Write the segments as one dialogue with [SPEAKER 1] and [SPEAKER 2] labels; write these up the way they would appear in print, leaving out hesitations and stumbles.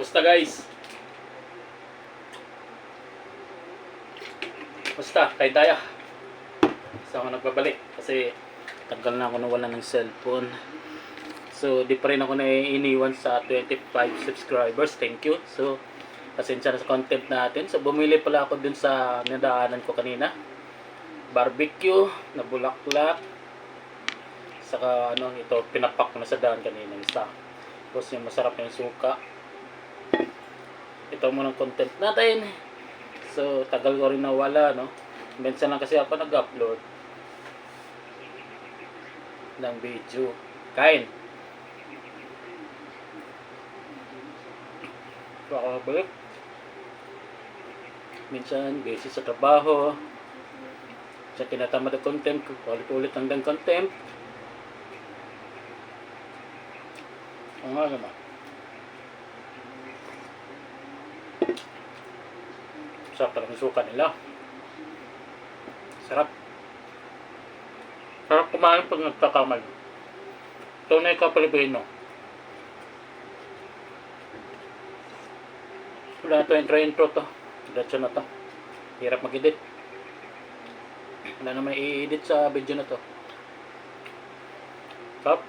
[SPEAKER 1] Kumusta guys? Kumusta? Kay Daya. Isa ako nagbabalik kasi tagal na ako nawala ng cellphone. So di pa rin ako iniwan sa 25 subscribers. Thank you. So pasensya na sa content natin. So bumili pala ako dun sa nadaanan ko kanina. Barbecue na bulaklak. Saka ano ito, pinapak ko na sa daan kanina isa. Tapos yung masarap yung suka. Ito muna ang content natin. So, tagal ko rin nawala, no? Minsan lang kasi ako nag-upload ng video. Kain. So, ako balik. Minsan, busy sa trabaho. Sa tinatamad ang content ko. Ulit-ulit hanggang content. Ang nga naman. Sarap talagang suka nila. Sarap. Sarap kumain pag nagkakamay. Tunay ka Pilipino. Wala na ito intro to. Diretso na to. Hirap mag-edit. Wala naman i-edit sa video na to. Sarap.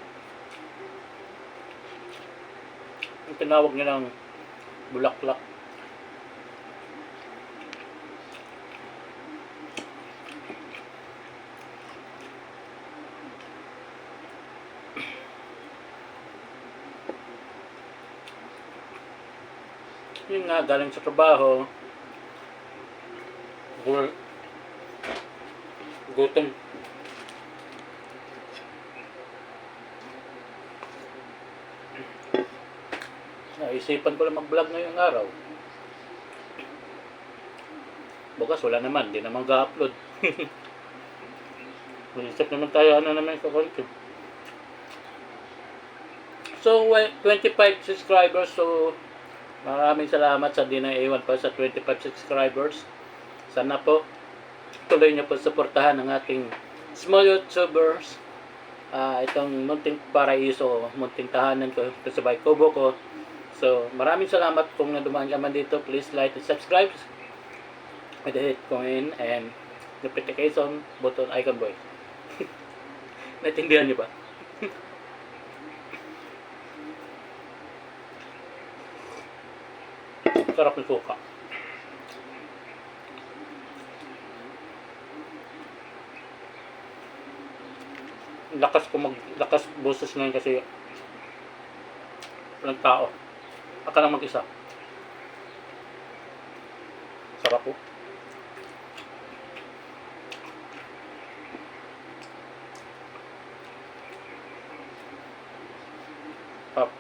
[SPEAKER 1] Ang tinawag nilang bulaklak. Yun nga, galing sa trabaho. Gutom. Naisipan ko lang mag-vlog ngayong araw. Bukas wala naman, di naman ga-upload. Manisip naman tayo ano naman sa content. So, 25 subscribers. So, maraming salamat sa di na iwan pa sa 25 subscribers. Sana po tuloy niyo po suportahan ang ating small YouTubers. Itong munting paraiso, munting tahanan ko, kasabay kubo ko. So, maraming salamat kung nadumaan ka man dito. Please like and subscribe. With the hit coin and notification button icon boy. Naintindihan niyo ba? Sarap ng suka. Lakas boses ngayon kasi walang tao. Aka lang mag-isa. Sarap po. Sarap.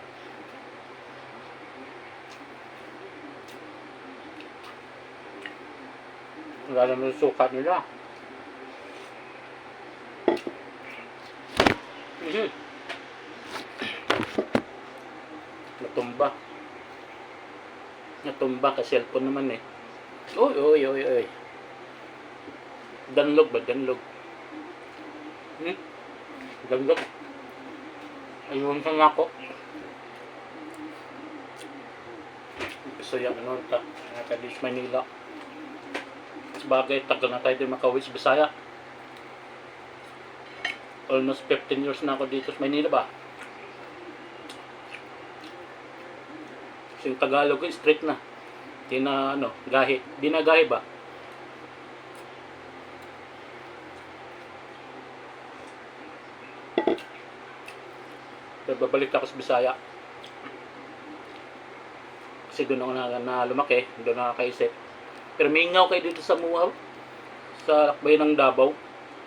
[SPEAKER 1] Wala naman yung suka nila. Natumba ka cellphone naman eh. Oy. Danlog ba? Danlog. Danlog. Ayun ka nga ako. So yan ano ta. Nakadis Manila. Sabagay, tagal na tayo din makawis Bisaya. Almost 15 years na ako dito sa Manila ba. Yung Tagalog ko straight na. Di na ano, gahi. Di na gahi ba? Pero babalik ako sa Bisaya. Kasi doon ako na lumaki, doon nakakaisip. Pero mingaw kayo dito sa Muaw, sa lakbay ng Davao.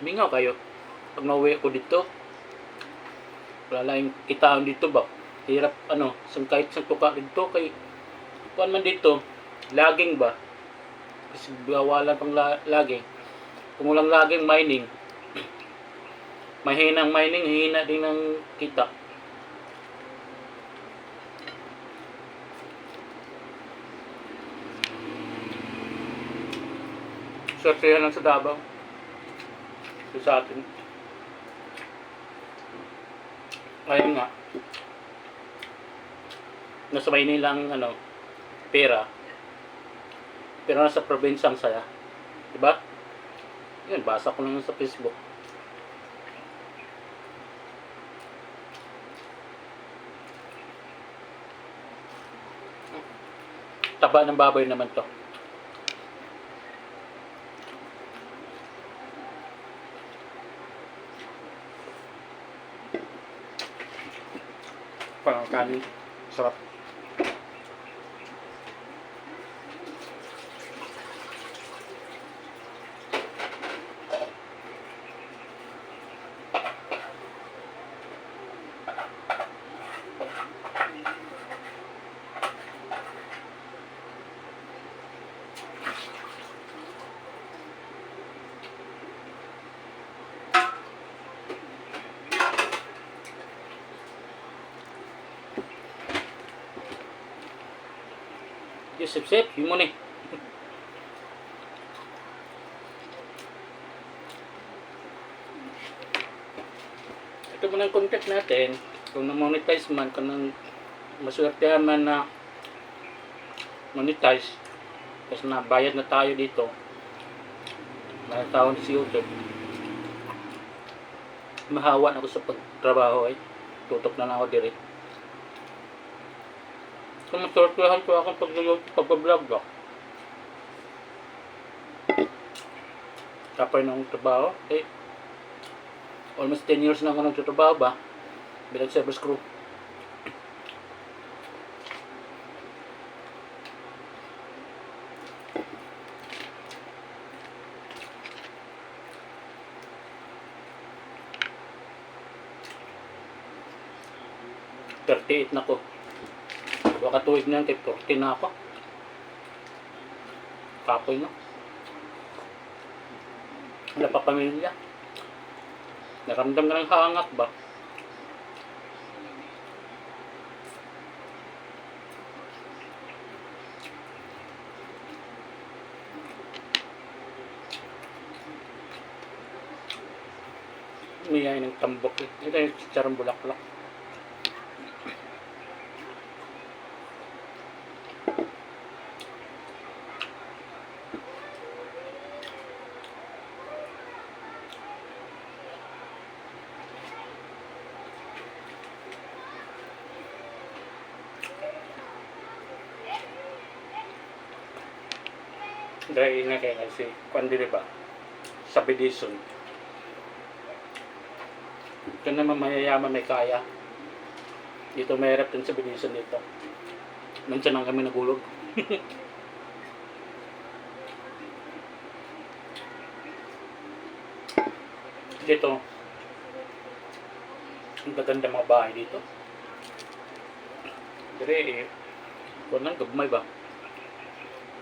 [SPEAKER 1] Mingaw kayo. Pag nauwi ako dito, wala lang itaon dito ba? Hirap ano, kahit sa tuka dito kay kuan man dito, laging ba? Kasi bawalan pang laging. Kung walang laging mining, mahinang mining, hina din ng kita. Sortehan lang sa Davao. So, sa atin. Ayun nga. Nasa Maynila ang ano, pera. Pero nasa probinsya ang saya. Diba? Yun, basa ko lang sa Facebook. Taba ng baboy naman to. Parang kanin. Sarap. Yung sip-sip, yun mo ni. Ito muna ang contact natin. Kung na-monetize man, kung nang maswertehan man na monetize, kasi nabayad na tayo dito. May tao si YouTube. Mahawa na ako sa pagtrabaho ay. Tutok na lang ako direct. Kung masortuhan ko akong pag-vlog ba? Kapay ng trabaho. Eh, almost 10 years na ako nagtatrabaho ba? Bilang service crew. $38 na ko. Baka tuwig na yan, kay 40 na ako. Kapoy no? Wala pa pamilya. Naramdam na ng hangak ba? Umiyain ng tambok eh. Ito yung chicharong bulaklak. Dahil na kaya kasi, kung di ba, subdivision. Ito naman mayayaman may kaya. Dito mahirap din subdivision dito. Minsan lang kami nagulog. Dito, ang gaganda mga bahay dito. Dire, kung lang gagmay ba?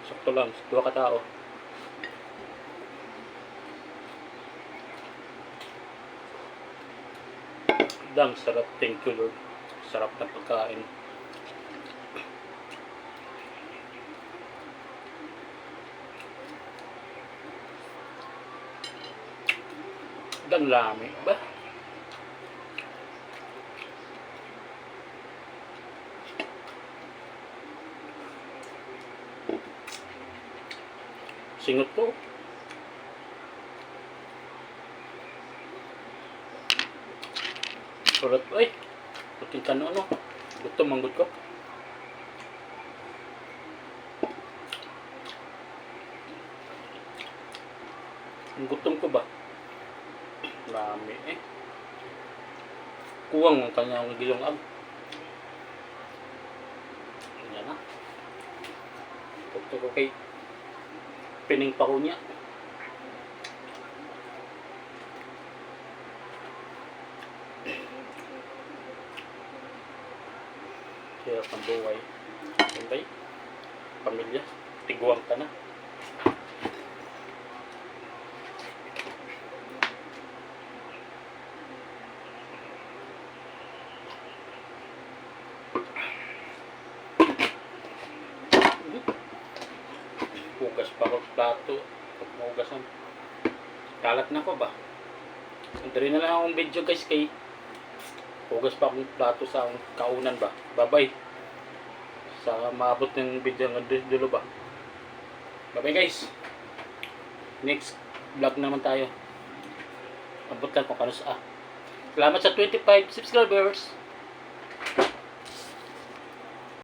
[SPEAKER 1] Sakto lang, 2 katao. Dang sarap, thank you Lord. Sarap ng pagkain. Dang lami ba? Singot ko. Surat ko eh. Puting kano ano. Gutom manggut ko. Ang gutom ko ba? Lami eh. Kuwang ang kanyang gilong ag. Yan na. Pagto ko kay pining pa ko niya. Kaya ang buhay. Siyempre, pamilya, tiguang ka na. Hugas pa ako plato. Pag mahugasan. Kalat na ko ba? Andari na lang akong video guys kay hugas pa akong plato sa kaunan ba. Bye bye. sa maabot ng video ng dulo ba. Bye guys. Next vlog naman tayo. Abot lang kung kano sa. Salamat sa 25 subscribers.